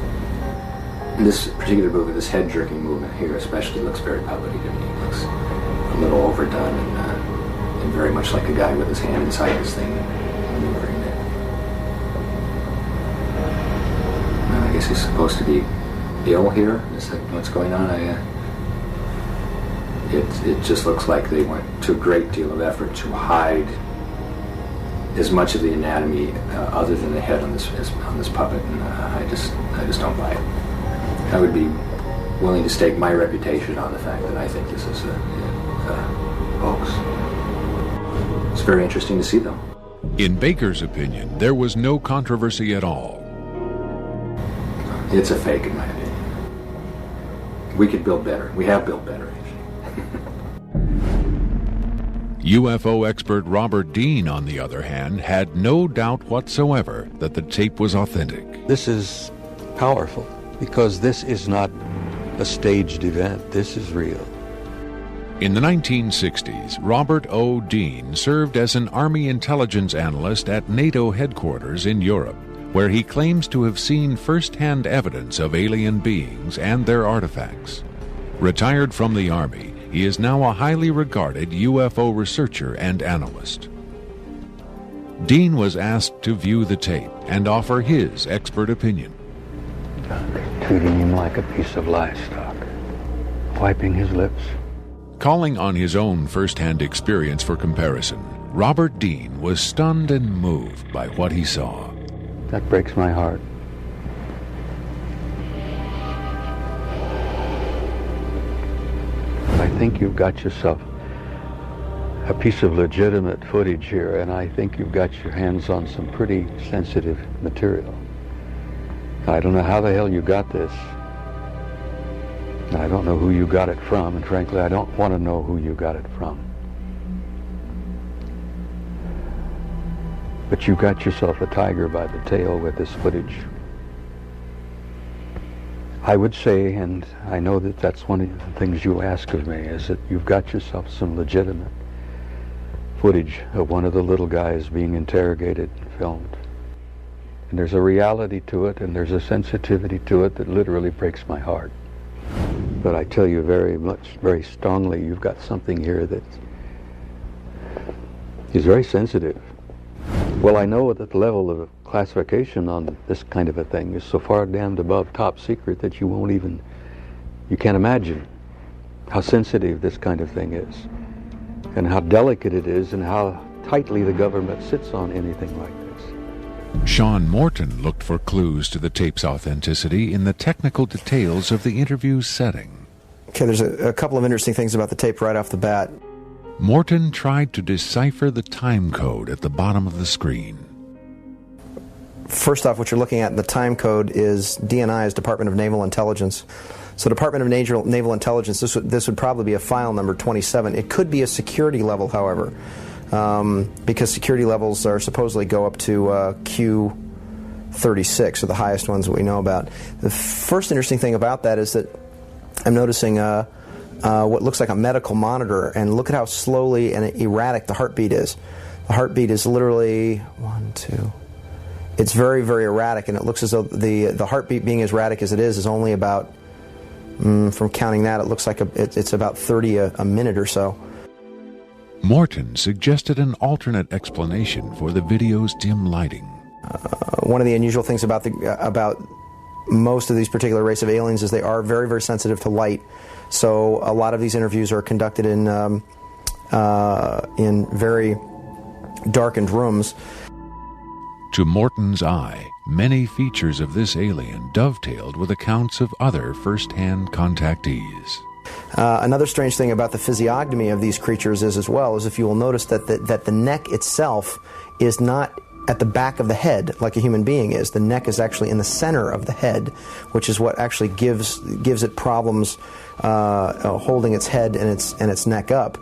And this particular movement, this head-jerking movement here especially, looks very puppety to me. It looks a little overdone and very much like a guy with his hand inside this thing maneuvering it. Well, I guess he's supposed to be ill here. Is that what's going on? It just looks like they went to a great deal of effort to hide as much of the anatomy other than the head on this puppet, and I just don't buy it. I would be willing to stake my reputation on the fact that I think this is a hoax. It's very interesting to see, though. In Baker's opinion, there was no controversy at all. It's a fake, in my opinion. We could build better. We have built better. UFO expert Robert Dean, on the other hand, had no doubt whatsoever that the tape was authentic. This is powerful because this is not a staged event. This is real. In the 1960s, Robert O. Dean served as an Army intelligence analyst at NATO headquarters in Europe, where he claims to have seen first-hand evidence of alien beings and their artifacts. Retired from the Army, he is now a highly regarded UFO researcher and analyst. Dean was asked to view the tape and offer his expert opinion. Treating him like a piece of livestock, wiping his lips. Calling on his own first-hand experience for comparison, Robert Dean was stunned and moved by what he saw. That breaks my heart. I think you've got yourself a piece of legitimate footage here, and I think you've got your hands on some pretty sensitive material. I don't know how the hell you got this. I don't know who you got it from, and frankly, I don't want to know who you got it from. But you got yourself a tiger by the tail with this footage. I would say, and I know that that's one of the things you ask of me, is that you've got yourself some legitimate footage of one of the little guys being interrogated and filmed. And there's a reality to it, and there's a sensitivity to it that literally breaks my heart. But I tell you very strongly, you've got something here that is very sensitive. Well, I know that the level of classification on this kind of a thing is so far damned above top secret that you can't imagine how sensitive this kind of thing is, and how delicate it is, and how tightly the government sits on anything like this. Sean Morton looked for clues to the tape's authenticity in the technical details of the interview's setting. Okay, there's a couple of interesting things about the tape right off the bat. Morton tried to decipher the time code at the bottom of the screen. First off, what you're looking at in the time code is DNI, is Department of Naval Intelligence. So Department of Naval Intelligence, this would probably be a file number 27. It could be a security level, however, because security levels are supposedly go up to Q36, or the highest ones that we know about. The first interesting thing about that is that I'm noticing what looks like a medical monitor, and look at how slowly and erratic the heartbeat is. The heartbeat is literally 1, 2. It's very, very erratic, and it looks as though the heartbeat, being as erratic as it is only about, from counting that, it looks like it's about 30 a minute or so. Morton suggested an alternate explanation for the video's dim lighting. One of the unusual things about most of these particular race of aliens is they are very, very sensitive to light. So a lot of these interviews are conducted in very darkened rooms. To Morton's eye, many features of this alien dovetailed with accounts of other first-hand contactees. Another strange thing about the physiognomy of these creatures is, as well, is if you will notice that the neck itself is not at the back of the head like a human being is. The neck is actually in the center of the head, which is what actually gives it problems holding its head and its neck up.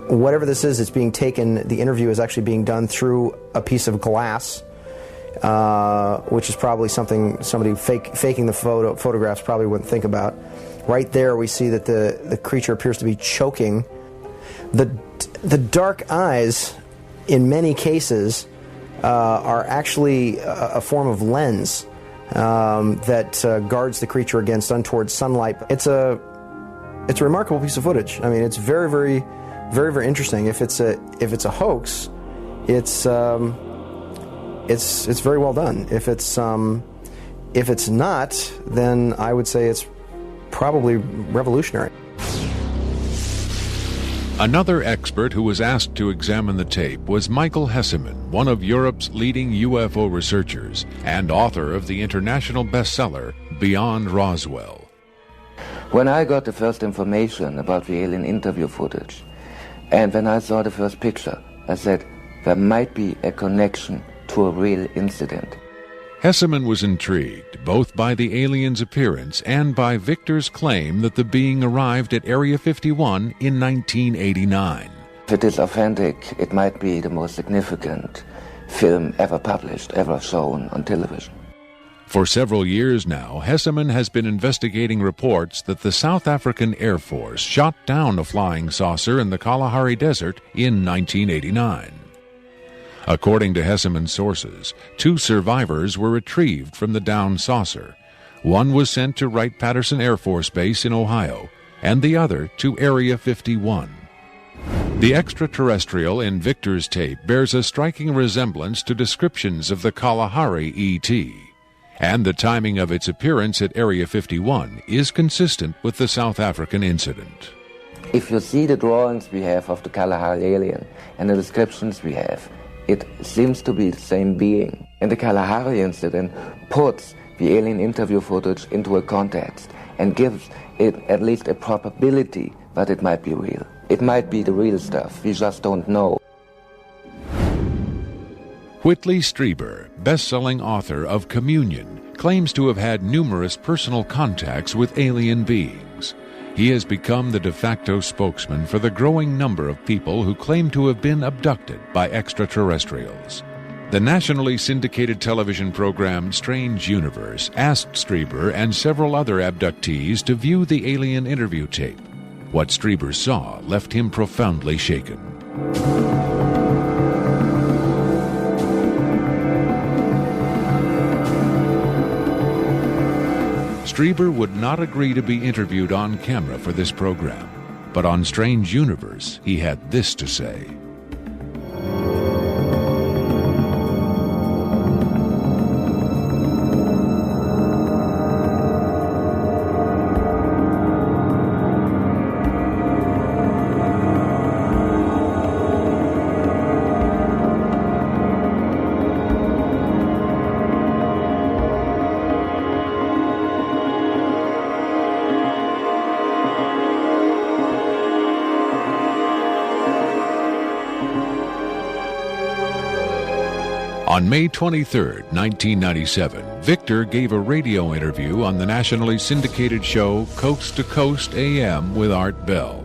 Whatever this is, it's being taken. The interview is actually being done through a piece of glass, which is probably something somebody faking the photographs probably wouldn't think about. Right there, we see that the creature appears to be choking. The dark eyes, in many cases, are actually a form of lens that guards the creature against untoward sunlight. It's a remarkable piece of footage. I mean, it's very, very, very, very interesting. If it's a hoax, it's very well done. If it's not, then I would say it's probably revolutionary. Another expert who was asked to examine the tape was Michael Hesseman, one of Europe's leading UFO researchers and author of the international bestseller Beyond Roswell. When I got the first information about the alien interview footage, and when I saw the first picture, I said there might be a connection to a real incident. Hesseman was intrigued both by the alien's appearance and by Victor's claim that the being arrived at Area 51 in 1989. If it is authentic, it might be the most significant film ever published, ever shown on television. For several years now, Hesseman has been investigating reports that the South African Air Force shot down a flying saucer in the Kalahari Desert in 1989. According to Hesseman's sources, 2 survivors were retrieved from the downed saucer. One was sent to Wright-Patterson Air Force Base in Ohio, and the other to Area 51. The extraterrestrial in Victor's tape bears a striking resemblance to descriptions of the Kalahari ET, and the timing of its appearance at Area 51 is consistent with the South African incident. If you see the drawings we have of the Kalahari alien and the descriptions we have, it seems to be the same being. And the Kalahari incident puts the alien interview footage into a context and gives it at least a probability that it might be real. It might be the real stuff, we just don't know. Whitley Strieber, best-selling author of Communion, claims to have had numerous personal contacts with alien beings. He has become the de facto spokesman for the growing number of people who claim to have been abducted by extraterrestrials. The nationally syndicated television program Strange Universe asked Strieber and several other abductees to view the alien interview tape. What Strieber saw left him profoundly shaken. Strieber would not agree to be interviewed on camera for this program, but on Strange Universe, he had this to say. On May 23, 1997, Victor gave a radio interview on the nationally syndicated show Coast to Coast AM with Art Bell.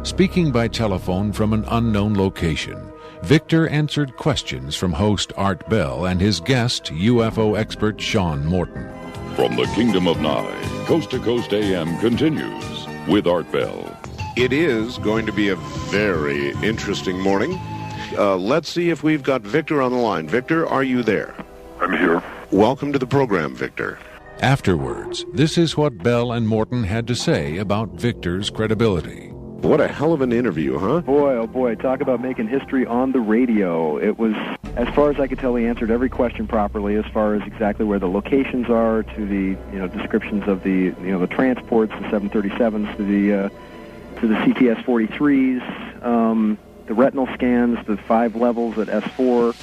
Speaking by telephone from an unknown location, Victor answered questions from host Art Bell and his guest, UFO expert Sean Morton. From the Kingdom of Nye, Coast to Coast AM continues with Art Bell. It is going to be a very interesting morning. Let's see if we've got Victor on the line. Victor, are you there? I'm here. Welcome to the program, Victor. Afterwards, this is what Bell and Morton had to say about Victor's credibility. What a hell of an interview, huh? Boy, oh boy, talk about making history on the radio. It was, as far as I could tell, he answered every question properly, as far as exactly where the locations are, to the descriptions of the the transports, the 737s, to the CTS-43s, the retinal scans, the 5 levels at S4.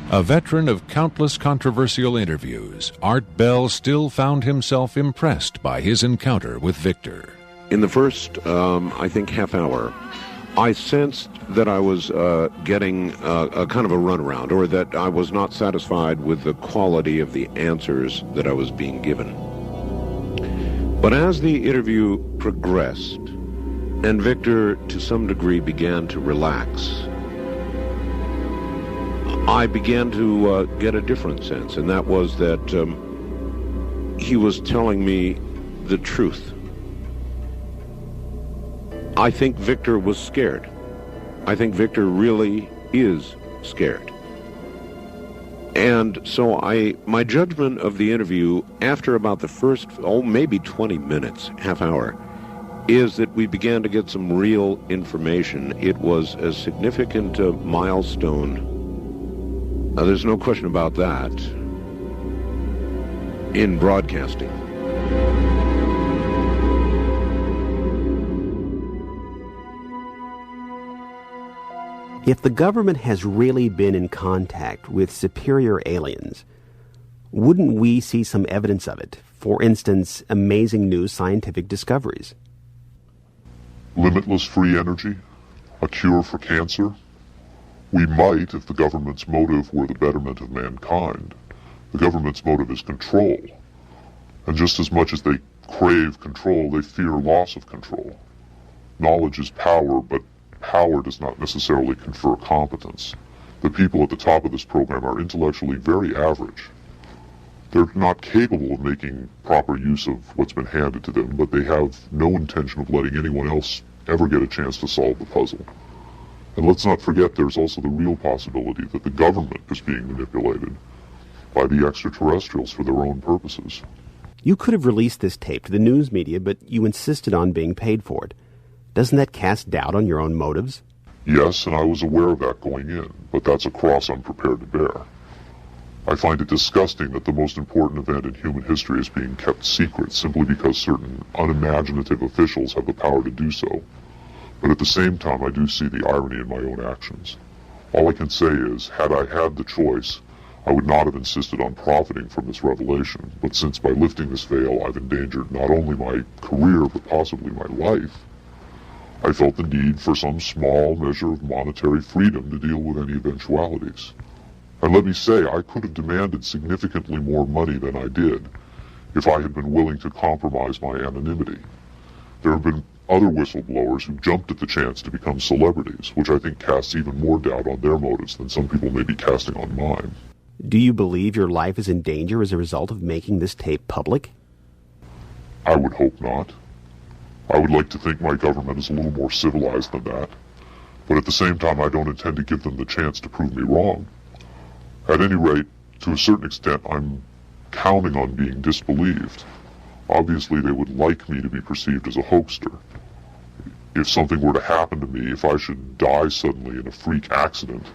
A veteran of countless controversial interviews, Art Bell still found himself impressed by his encounter with Victor. In the first, I think, half hour, I sensed that I was getting a kind of a runaround, or that I was not satisfied with the quality of the answers that I was being given. But as the interview progressed, and Victor, to some degree, began to relax, I began to get a different sense, and that was that he was telling me the truth. I think Victor was scared. I think Victor really is scared. And so my judgment of the interview after about the first, maybe 20 minutes, half hour, is that we began to get some real information. It was a significant milestone. There's no question about that in broadcasting. If the government has really been in contact with superior aliens, wouldn't we see some evidence of it? For instance, amazing new scientific discoveries. Limitless free energy? A cure for cancer? We might, if the government's motive were the betterment of mankind. The government's motive is control. And just as much as they crave control, they fear loss of control. Knowledge is power, but power does not necessarily confer competence. The people at the top of this program are intellectually very average. They're not capable of making proper use of what's been handed to them, but they have no intention of letting anyone else ever get a chance to solve the puzzle. And let's not forget there's also the real possibility that the government is being manipulated by the extraterrestrials for their own purposes. You could have released this tape to the news media, but you insisted on being paid for it. Doesn't that cast doubt on your own motives? Yes, and I was aware of that going in, but that's a cross I'm prepared to bear. I find it disgusting that the most important event in human history is being kept secret simply because certain unimaginative officials have the power to do so. But at the same time, I do see the irony in my own actions. All I can say is, had I had the choice, I would not have insisted on profiting from this revelation. But since by lifting this veil, I've endangered not only my career, but possibly my life, I felt the need for some small measure of monetary freedom to deal with any eventualities. And let me say, I could have demanded significantly more money than I did if I had been willing to compromise my anonymity. There have been other whistleblowers who jumped at the chance to become celebrities, which I think casts even more doubt on their motives than some people may be casting on mine. Do you believe your life is in danger as a result of making this tape public? I would hope not. I would like to think my government is a little more civilized than that, but at the same time I don't intend to give them the chance to prove me wrong. At any rate, to a certain extent, I'm counting on being disbelieved. Obviously, they would like me to be perceived as a hoaxer. If something were to happen to me, if I should die suddenly in a freak accident,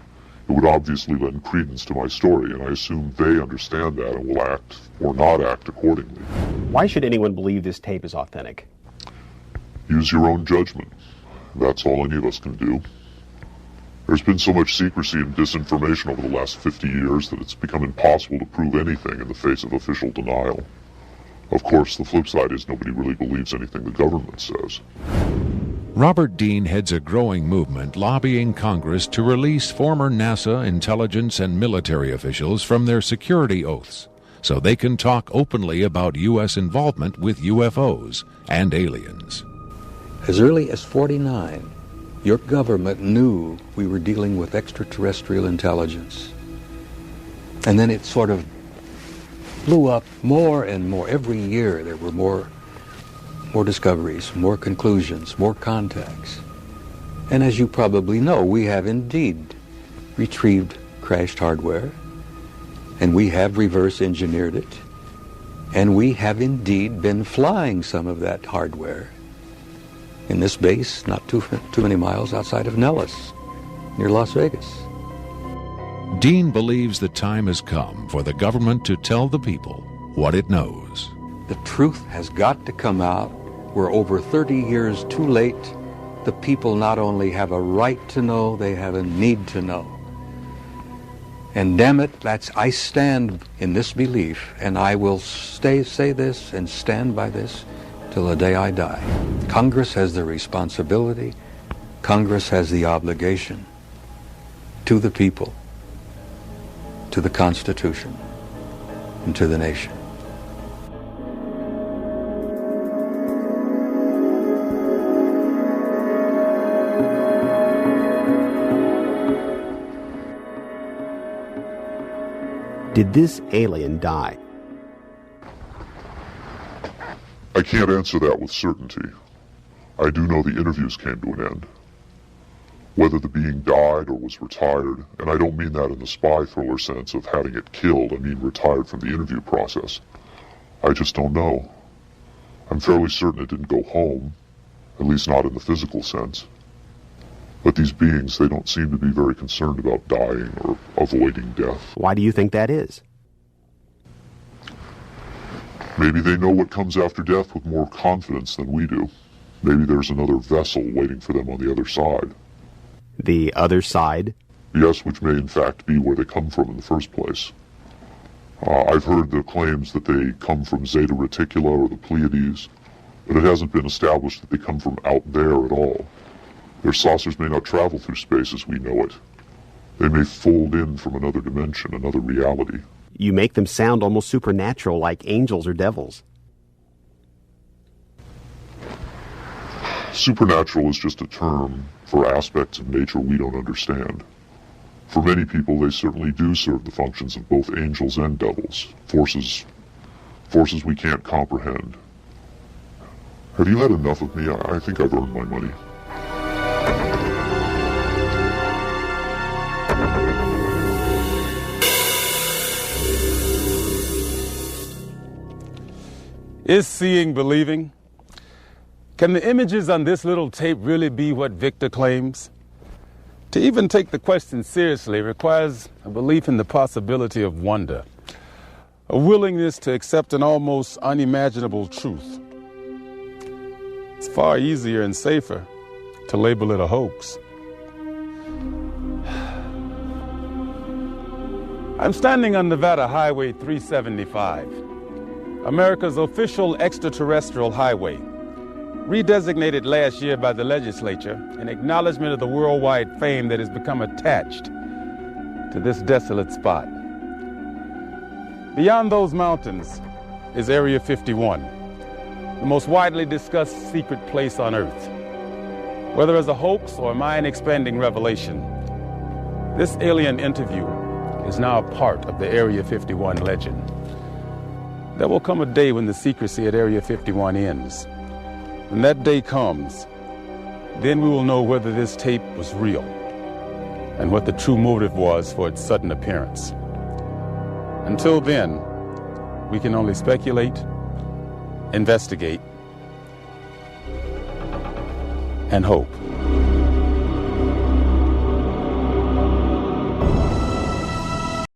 it would obviously lend credence to my story, and I assume they understand that and will act or not act accordingly. Why should anyone believe this tape is authentic? Use your own judgment. That's all any of us can do. There's been so much secrecy and disinformation over the last 50 years that it's become impossible to prove anything in the face of official denial. Of course, the flip side is nobody really believes anything the government says. Robert Dean heads a growing movement lobbying Congress to release former NASA intelligence and military officials from their security oaths so they can talk openly about U.S. involvement with UFOs and aliens. As early as 1949, your government knew we were dealing with extraterrestrial intelligence. And then it sort of blew up more and more. Every year there were more discoveries, more conclusions, more contacts. And as you probably know, we have indeed retrieved crashed hardware, and we have reverse engineered it, and we have indeed been flying some of that hardware in this base not too many miles outside of Nellis, near Las Vegas. Dean believes the time has come for the government to tell the people what it knows. The truth has got to come out. We're over 30 years too late. The people not only have a right to know, they have a need to know. And damn it, I stand in this belief, and I will say this and stand by this till the day I die. Congress has the responsibility, Congress has the obligation to the people, to the Constitution, and to the nation. Did this alien die? I can't answer that with certainty. I do know the interviews came to an end. Whether the being died or was retired, and I don't mean that in the spy thriller sense of having it killed, I mean retired from the interview process. I just don't know. I'm fairly certain it didn't go home, at least not in the physical sense. But these beings, they don't seem to be very concerned about dying or avoiding death. Why do you think that is? Maybe they know what comes after death with more confidence than we do. Maybe there's another vessel waiting for them on the other side. The other side? Yes, which may in fact be where they come from in the first place. I've heard the claims that they come from Zeta Reticula or the Pleiades, but it hasn't been established that they come from out there at all. Their saucers may not travel through space as we know it. They may fold in from another dimension, another reality. You make them sound almost supernatural, like angels or devils. Supernatural is just a term for aspects of nature we don't understand. For many people, they certainly do serve the functions of both angels and devils, forces we can't comprehend. Have you had enough of me? I think I've earned my money. Is seeing believing? Can the images on this little tape really be what Victor claims? To even take the question seriously requires a belief in the possibility of wonder, a willingness to accept an almost unimaginable truth. It's far easier and safer to label it a hoax. I'm standing on Nevada Highway 375, America's official extraterrestrial highway, redesignated last year by the legislature in acknowledgement of the worldwide fame that has become attached to this desolate spot. Beyond those mountains is Area 51, the most widely discussed secret place on Earth. Whether as a hoax or a mind-expanding revelation, this alien interview is now a part of the Area 51 legend. There will come a day when the secrecy at Area 51 ends. When that day comes, then we will know whether this tape was real and what the true motive was for its sudden appearance. Until then, we can only speculate, investigate, and hope.